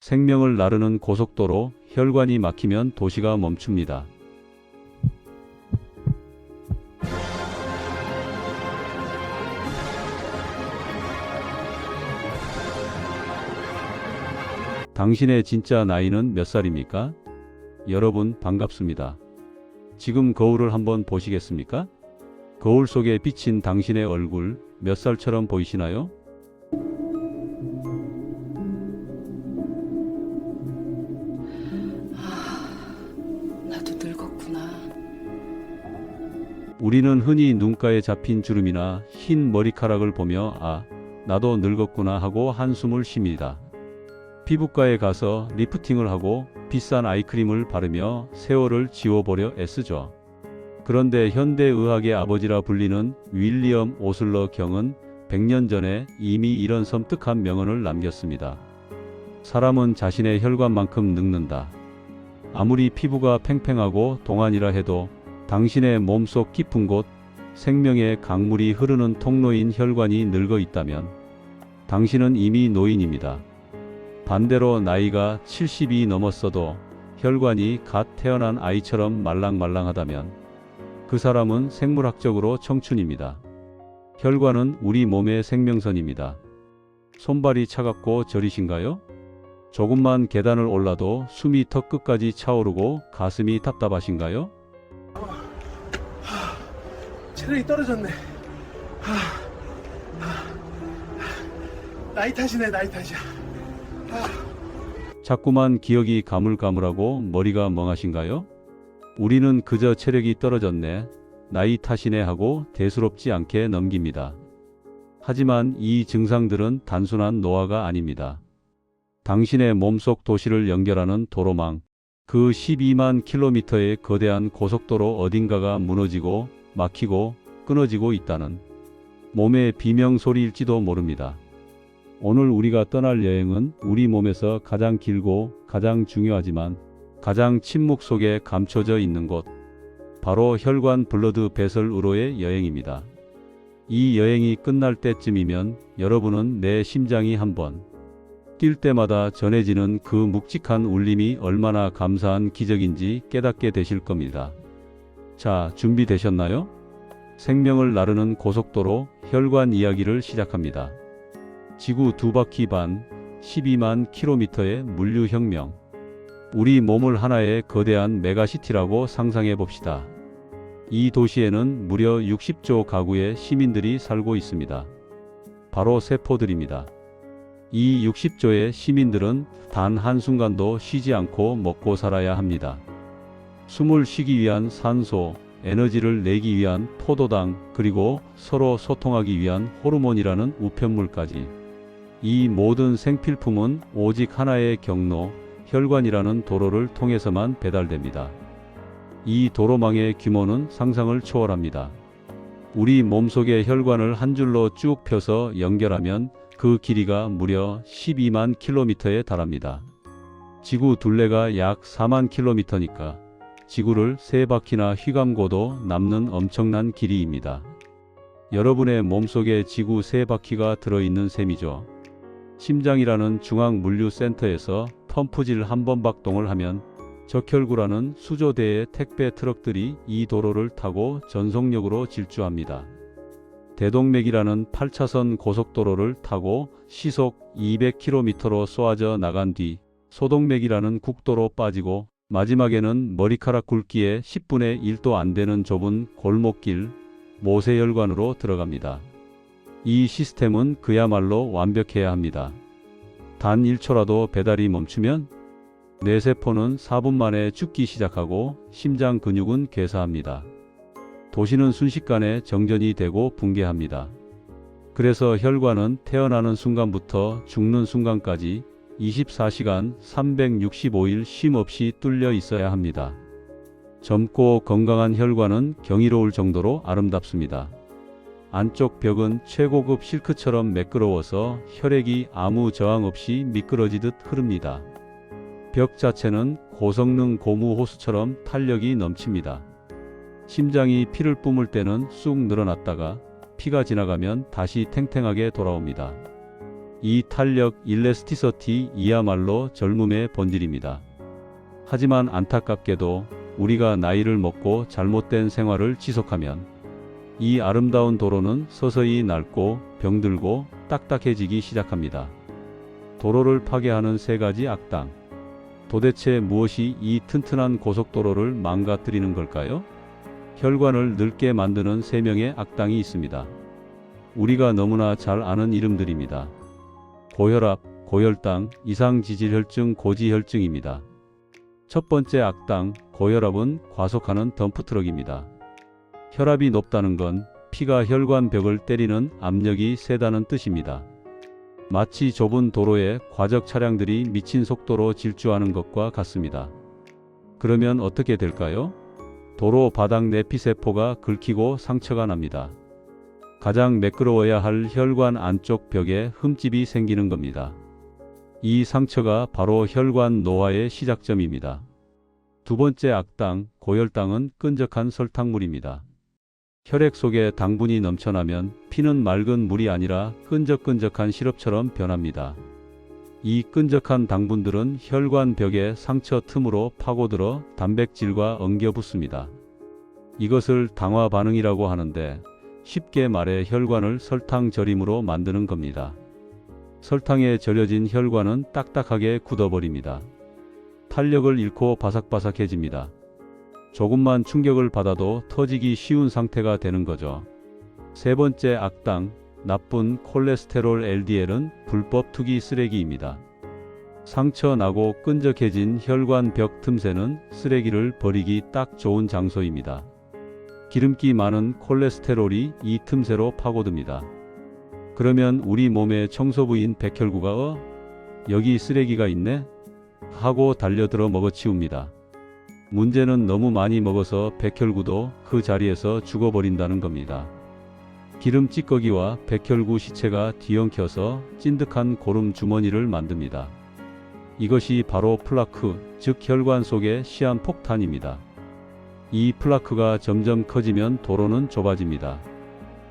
생명을 나르는 고속도로, 혈관이 막히면 도시가 멈춥니다. 당신의 진짜 나이는 몇 살입니까? 여러분 반갑습니다. 지금 거울을 한번 보시겠습니까? 거울 속에 비친 당신의 얼굴, 몇 살처럼 보이시나요? 나도 늙었구나. 우리는 흔히 눈가에 잡힌 주름이나 흰 머리카락을 보며 나도 늙었구나 하고 한숨을 쉽니다. 피부과에 가서 리프팅을 하고 비싼 아이크림을 바르며 세월을 지워보려 애쓰죠. 그런데 현대의학의 아버지라 불리는 윌리엄 오슬러 경은 100년 전에 이미 이런 섬뜩한 명언을 남겼습니다. 사람은 자신의 혈관만큼 늙는다. 아무리 피부가 팽팽하고 동안이라 해도 당신의 몸속 깊은 곳, 생명의 강물이 흐르는 통로인 혈관이 늙어 있다면 당신은 이미 노인입니다. 반대로 나이가 70이 넘었어도 혈관이 갓 태어난 아이처럼 말랑말랑하다면 그 사람은 생물학적으로 청춘입니다. 혈관은 우리 몸의 생명선입니다. 손발이 차갑고 저리신가요? 조금만 계단을 올라도 숨이 턱 끝까지 차오르고 가슴이 답답하신가요? 체력이 떨어졌네. 나이 탓이네, 나이 탓이야. 자꾸만 기억이 가물가물하고 머리가 멍하신가요? 우리는 그저 체력이 떨어졌네, 나이 탓이네 하고 대수롭지 않게 넘깁니다. 하지만 이 증상들은 단순한 노화가 아닙니다. 당신의 몸속 도시를 연결하는 도로망, 그 12만 킬로미터의 거대한 고속도로 어딘가가 무너지고 막히고 끊어지고 있다는 몸의 비명소리일지도 모릅니다. 오늘 우리가 떠날 여행은 우리 몸에서 가장 길고 가장 중요하지만 가장 침묵 속에 감춰져 있는 곳, 바로 혈관 블러드 베슬으로의 여행입니다. 이 여행이 끝날 때쯤이면 여러분은 내 심장이 한번 뛸 때마다 전해지는 그 묵직한 울림이 얼마나 감사한 기적인지 깨닫게 되실 겁니다. 자, 준비되셨나요? 생명을 나르는 고속도로 혈관 이야기를 시작합니다. 지구 2바퀴 반, 12만 킬로미터의 물류혁명. 우리 몸을 하나의 거대한 메가시티라고 상상해 봅시다. 이 도시에는 무려 60조 가구의 시민들이 살고 있습니다. 바로 세포들입니다. 이 60조의 시민들은 단 한순간도 쉬지 않고 먹고 살아야 합니다. 숨을 쉬기 위한 산소, 에너지를 내기 위한 포도당, 그리고 서로 소통하기 위한 호르몬이라는 우편물까지. 이 모든 생필품은 오직 하나의 경로, 혈관이라는 도로를 통해서만 배달됩니다. 이 도로망의 규모는 상상을 초월합니다. 우리 몸속의 혈관을 한 줄로 쭉 펴서 연결하면 그 길이가 무려 12만 킬로미터에 달합니다. 지구 둘레가 약 4만 킬로미터니까 지구를 3바퀴나 휘감고도 남는 엄청난 길이입니다. 여러분의 몸속에 지구 3바퀴가 들어있는 셈이죠. 심장이라는 중앙물류센터에서 펌프질 한 번 박동을 하면 적혈구라는 수조대의 택배 트럭들이 이 도로를 타고 전속력으로 질주합니다. 대동맥이라는 8차선 고속도로를 타고 시속 200km로 쏘아져 나간 뒤 소동맥이라는 국도로 빠지고 마지막에는 머리카락 굵기에 10분의 1도 안 되는 좁은 골목길 모세혈관으로 들어갑니다. 이 시스템은 그야말로 완벽해야 합니다. 단 1초라도 배달이 멈추면 뇌세포는 4분 만에 죽기 시작하고 심장 근육은 괴사합니다. 도시는 순식간에 정전이 되고 붕괴합니다. 그래서 혈관은 태어나는 순간부터 죽는 순간까지 24시간 365일 쉼 없이 뚫려 있어야 합니다. 젊고 건강한 혈관은 경이로울 정도로 아름답습니다. 안쪽 벽은 최고급 실크처럼 매끄러워서 혈액이 아무 저항 없이 미끄러지듯 흐릅니다. 벽 자체는 고성능 고무 호수처럼 탄력이 넘칩니다. 심장이 피를 뿜을 때는 쑥 늘어났다가 피가 지나가면 다시 탱탱하게 돌아옵니다. 이 탄력 일레스티서티이야말로 젊음의 본질입니다. 하지만 안타깝게도 우리가 나이를 먹고 잘못된 생활을 지속하면 이 아름다운 도로는 서서히 낡고 병들고 딱딱해지기 시작합니다. 도로를 파괴하는 세 가지 악당. 도대체 무엇이 이 튼튼한 고속도로를 망가뜨리는 걸까요? 혈관을 늙게 만드는 세 명의 악당이 있습니다. 우리가 너무나 잘 아는 이름들입니다. 고혈압, 고혈당, 이상지질혈증, 고지혈증입니다. 첫 번째 악당, 고혈압은 과속하는 덤프트럭입니다. 혈압이 높다는 건 피가 혈관벽을 때리는 압력이 세다는 뜻입니다. 마치 좁은 도로에 과적 차량들이 미친 속도로 질주하는 것과 같습니다. 그러면 어떻게 될까요? 도로 바닥 내피세포가 긁히고 상처가 납니다. 가장 매끄러워야 할 혈관 안쪽 벽에 흠집이 생기는 겁니다. 이 상처가 바로 혈관 노화의 시작점입니다. 두 번째 악당, 고혈당은 끈적한 설탕물입니다. 혈액 속에 당분이 넘쳐나면 피는 맑은 물이 아니라 끈적끈적한 시럽처럼 변합니다. 이 끈적한 당분들은 혈관 벽의 상처 틈으로 파고들어 단백질과 엉겨 붙습니다. 이것을 당화 반응이라고 하는데 쉽게 말해 혈관을 설탕 절임으로 만드는 겁니다. 설탕에 절여진 혈관은 딱딱하게 굳어버립니다. 탄력을 잃고 바삭바삭해집니다. 조금만 충격을 받아도 터지기 쉬운 상태가 되는 거죠. 세 번째 악당, 나쁜 콜레스테롤 LDL은 불법 투기 쓰레기입니다. 상처 나고 끈적해진 혈관 벽 틈새는 쓰레기를 버리기 딱 좋은 장소입니다. 기름기 많은 콜레스테롤이 이 틈새로 파고듭니다. 그러면 우리 몸의 청소부인 백혈구가 여기 쓰레기가 있네? 하고 달려들어 먹어치웁니다. 문제는 너무 많이 먹어서 백혈구도 그 자리에서 죽어버린다는 겁니다. 기름 찌꺼기와 백혈구 시체가 뒤엉켜서 찐득한 고름 주머니를 만듭니다. 이것이 바로 플라크, 즉 혈관 속의 시한폭탄입니다. 이 플라크가 점점 커지면 도로는 좁아집니다.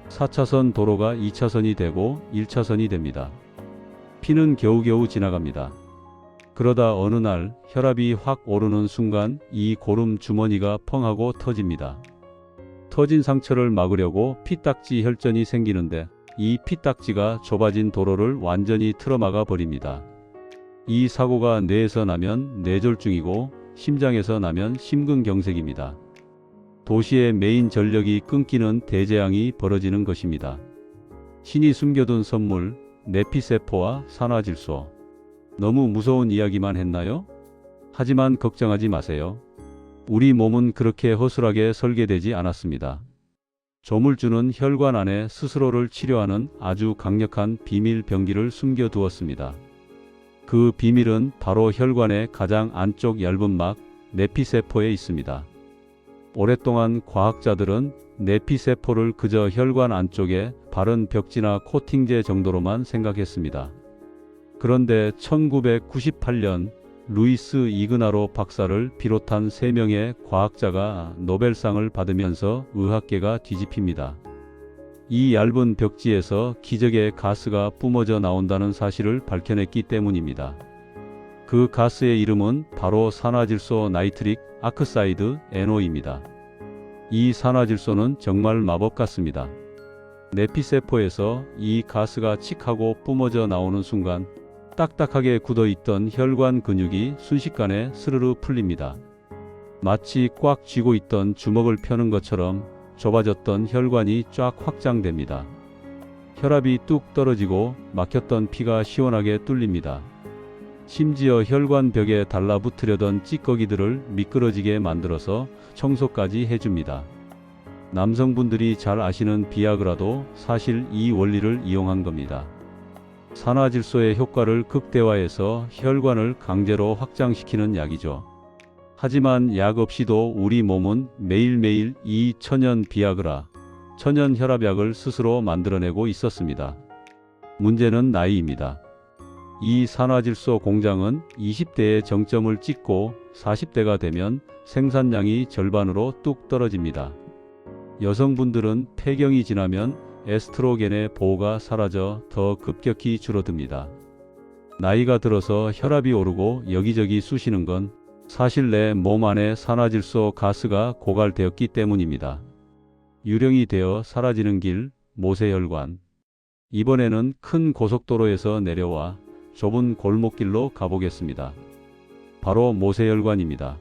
4차선 도로가 2차선이 되고 1차선이 됩니다. 피는 겨우겨우 지나갑니다. 그러다 어느 날 혈압이 확 오르는 순간 이 고름 주머니가 펑 하고 터집니다. 터진 상처를 막으려고 피딱지 혈전이 생기는데 이 피딱지가 좁아진 도로를 완전히 틀어막아 버립니다. 이 사고가 뇌에서 나면 뇌졸중이고 심장에서 나면 심근경색입니다. 도시의 메인 전력이 끊기는 대재앙이 벌어지는 것입니다. 신이 숨겨둔 선물, 내피세포와 산화질소. 너무 무서운 이야기만 했나요? 하지만 걱정하지 마세요. 우리 몸은 그렇게 허술하게 설계되지 않았습니다. 조물주는 혈관 안에 스스로를 치료하는 아주 강력한 비밀 병기를 숨겨두었습니다. 그 비밀은 바로 혈관의 가장 안쪽 얇은 막, 내피세포에 있습니다. 오랫동안 과학자들은 내피세포를 그저 혈관 안쪽에 바른 벽지나 코팅제 정도로만 생각했습니다. 그런데 1998년 루이스 이그나로 박사를 비롯한 3명의 과학자가 노벨상을 받으면서 의학계가 뒤집힙니다. 이 얇은 벽지에서 기적의 가스가 뿜어져 나온다는 사실을 밝혀냈기 때문입니다. 그 가스의 이름은 바로 산화질소 나이트릭 아크사이드 NO입니다. 이 산화질소는 정말 마법 같습니다. 내피세포에서 이 가스가 칙하고 뿜어져 나오는 순간 딱딱하게 굳어있던 혈관 근육이 순식간에 스르르 풀립니다. 마치 꽉 쥐고 있던 주먹을 펴는 것처럼 좁아졌던 혈관이 쫙 확장됩니다. 혈압이 뚝 떨어지고 막혔던 피가 시원하게 뚫립니다. 심지어 혈관 벽에 달라붙으려던 찌꺼기들을 미끄러지게 만들어서 청소까지 해줍니다. 남성분들이 잘 아시는 비아그라도 사실 이 원리를 이용한 겁니다. 산화질소의 효과를 극대화해서 혈관을 강제로 확장시키는 약이죠. 하지만 약 없이도 우리 몸은 매일매일 이 천연 비아그라, 천연 혈압약을 스스로 만들어내고 있었습니다. 문제는 나이입니다. 이 산화질소 공장은 20대에 정점을 찍고 40대가 되면 생산량이 절반으로 뚝 떨어집니다. 여성분들은 폐경이 지나면 에스트로겐의 보호가 사라져 더 급격히 줄어듭니다. 나이가 들어서 혈압이 오르고 여기저기 쑤시는 건 사실 내 몸 안에 산화질소 가스가 고갈되었기 때문입니다. 유령이 되어 사라지는 길, 모세혈관. 이번에는 큰 고속도로에서 내려와 좁은 골목길로 가보겠습니다. 바로 모세혈관입니다.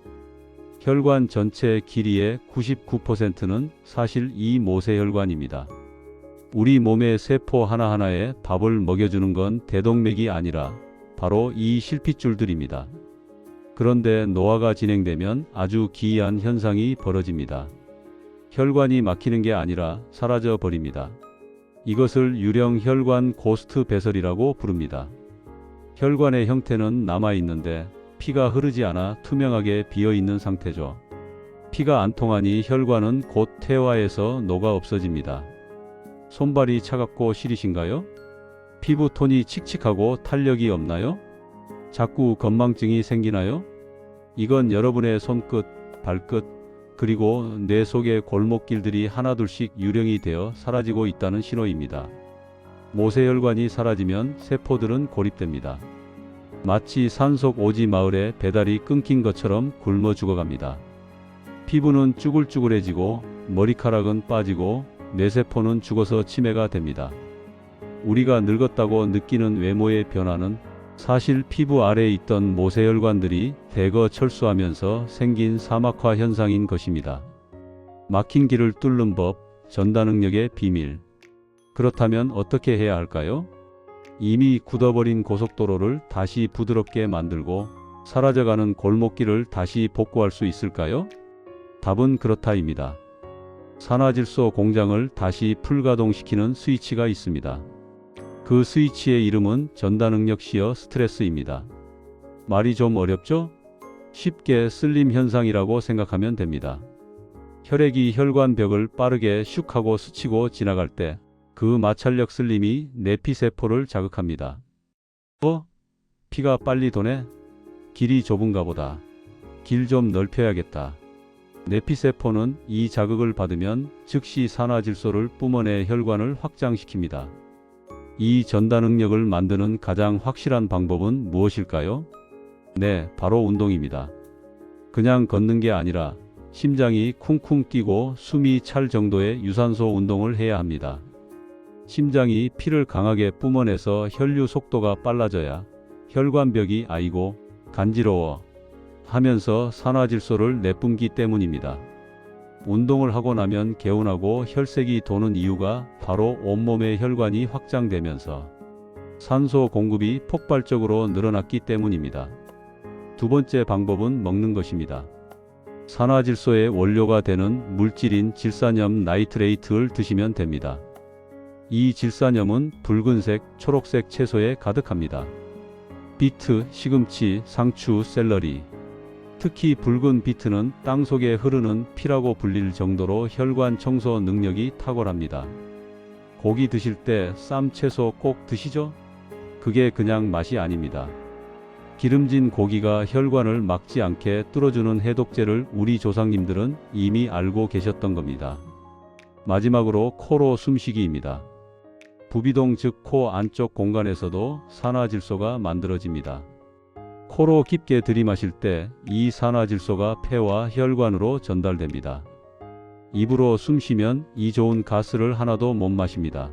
혈관 전체 길이의 99%는 사실 이 모세혈관입니다. 우리 몸의 세포 하나하나에 밥을 먹여주는 건 대동맥이 아니라 바로 이 실핏줄들입니다. 그런데 노화가 진행되면 아주 기이한 현상이 벌어집니다. 혈관이 막히는 게 아니라 사라져 버립니다. 이것을 유령 혈관 고스트 배설이라고 부릅니다. 혈관의 형태는 남아있는데 피가 흐르지 않아 투명하게 비어있는 상태죠. 피가 안 통하니 혈관은 곧 퇴화해서 녹아 없어집니다. 손발이 차갑고 시리신가요? 피부 톤이 칙칙하고 탄력이 없나요? 자꾸 건망증이 생기나요? 이건 여러분의 손끝, 발끝, 그리고 뇌 속의 골목길들이 하나둘씩 유령이 되어 사라지고 있다는 신호입니다. 모세혈관이 사라지면 세포들은 고립됩니다. 마치 산속 오지 마을에 배달이 끊긴 것처럼 굶어 죽어갑니다. 피부는 쭈글쭈글해지고 머리카락은 빠지고 뇌세포는 죽어서 치매가 됩니다. 우리가 늙었다고 느끼는 외모의 변화는 사실 피부 아래에 있던 모세혈관들이 대거 철수하면서 생긴 사막화 현상인 것입니다. 막힌 길을 뚫는 법, 전다능력의 비밀. 그렇다면 어떻게 해야 할까요? 이미 굳어버린 고속도로를 다시 부드럽게 만들고 사라져가는 골목길을 다시 복구할 수 있을까요? 답은 그렇다입니다. 산화질소 공장을 다시 풀가동시키는 스위치가 있습니다. 그 스위치의 이름은 전다능력시어 스트레스입니다. 말이 좀 어렵죠? 쉽게 슬림 현상이라고 생각하면 됩니다. 혈액이 혈관벽을 빠르게 슉 하고 스치고 지나갈 때 그 마찰력 슬림이 내피세포를 자극합니다. 피가 빨리 도네? 길이 좁은가 보다. 길 좀 넓혀야겠다. 내피세포는 이 자극을 받으면 즉시 산화질소를 뿜어내 혈관을 확장시킵니다. 이 전다능력을 만드는 가장 확실한 방법은 무엇일까요? 네, 바로 운동입니다. 그냥 걷는 게 아니라 심장이 쿵쿵 뛰고 숨이 찰 정도의 유산소 운동을 해야 합니다. 심장이 피를 강하게 뿜어내서 혈류 속도가 빨라져야 혈관벽이 아이고 간지러워 하면서 산화질소를 내뿜기 때문입니다. 운동을 하고 나면 개운하고 혈색이 도는 이유가 바로 온몸의 혈관이 확장되면서 산소 공급이 폭발적으로 늘어났기 때문입니다. 두 번째 방법은 먹는 것입니다. 산화질소의 원료가 되는 물질인 질산염 나이트레이트를 드시면 됩니다. 이 질산염은 붉은색, 초록색 채소에 가득합니다. 비트, 시금치, 상추, 샐러리. 특히 붉은 비트는 땅 속에 흐르는 피라고 불릴 정도로 혈관 청소 능력이 탁월합니다. 고기 드실 때 쌈 채소 꼭 드시죠? 그게 그냥 맛이 아닙니다. 기름진 고기가 혈관을 막지 않게 뚫어주는 해독제를 우리 조상님들은 이미 알고 계셨던 겁니다. 마지막으로 코로 숨쉬기입니다. 부비동 즉 코 안쪽 공간에서도 산화질소가 만들어집니다. 코로 깊게 들이마실 때 이 산화질소가 폐와 혈관으로 전달됩니다. 입으로 숨쉬면 이 좋은 가스를 하나도 못 마십니다.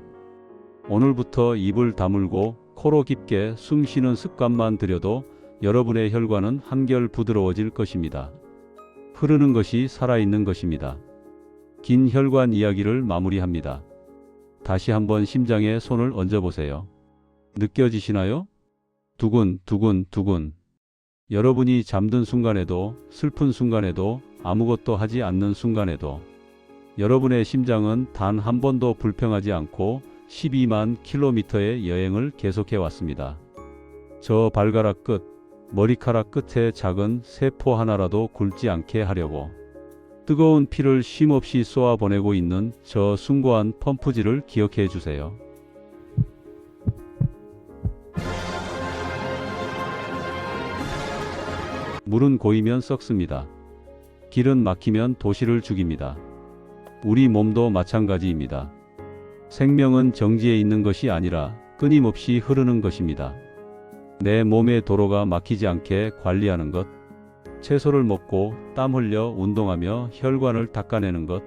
오늘부터 입을 다물고 코로 깊게 숨쉬는 습관만 들여도 여러분의 혈관은 한결 부드러워질 것입니다. 흐르는 것이 살아있는 것입니다. 긴 혈관 이야기를 마무리합니다. 다시 한번 심장에 손을 얹어보세요. 느껴지시나요? 두근, 두근, 두근. 여러분이 잠든 순간에도, 슬픈 순간에도, 아무것도 하지 않는 순간에도 여러분의 심장은 단 한 번도 불평하지 않고 12만 킬로미터의 여행을 계속해 왔습니다. 저 발가락 끝, 머리카락 끝에 작은 세포 하나라도 굴지 않게 하려고 뜨거운 피를 쉼없이 쏘아보내고 있는 저 숭고한 펌프질을 기억해 주세요. 물은 고이면 썩습니다. 길은 막히면 도시를 죽입니다. 우리 몸도 마찬가지입니다. 생명은 정지해 있는 것이 아니라 끊임없이 흐르는 것입니다. 내 몸의 도로가 막히지 않게 관리하는 것, 채소를 먹고 땀 흘려 운동하며 혈관을 닦아내는 것,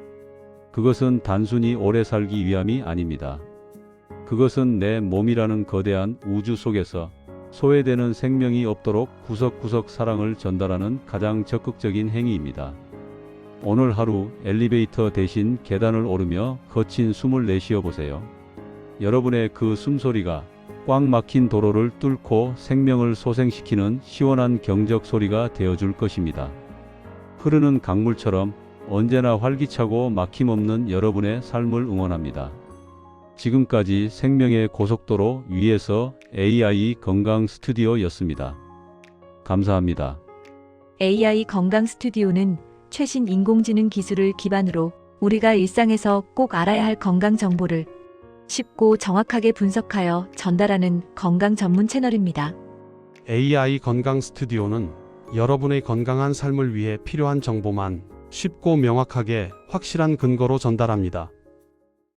그것은 단순히 오래 살기 위함이 아닙니다. 그것은 내 몸이라는 거대한 우주 속에서 소외되는 생명이 없도록 구석구석 사랑을 전달하는 가장 적극적인 행위입니다. 오늘 하루 엘리베이터 대신 계단을 오르며 거친 숨을 내쉬어 보세요. 여러분의 그 숨소리가 꽉 막힌 도로를 뚫고 생명을 소생시키는 시원한 경적 소리가 되어줄 것입니다. 흐르는 강물처럼 언제나 활기차고 막힘없는 여러분의 삶을 응원합니다. 지금까지 생명의 고속도로 위에서 AI 건강 스튜디오였습니다. 감사합니다. AI 건강 스튜디오는 최신 인공지능 기술을 기반으로 우리가 일상에서 꼭 알아야 할 건강 정보를 쉽고 정확하게 분석하여 전달하는 건강 전문 채널입니다. AI 건강 스튜디오는 여러분의 건강한 삶을 위해 필요한 정보만 쉽고 명확하게 확실한 근거로 전달합니다.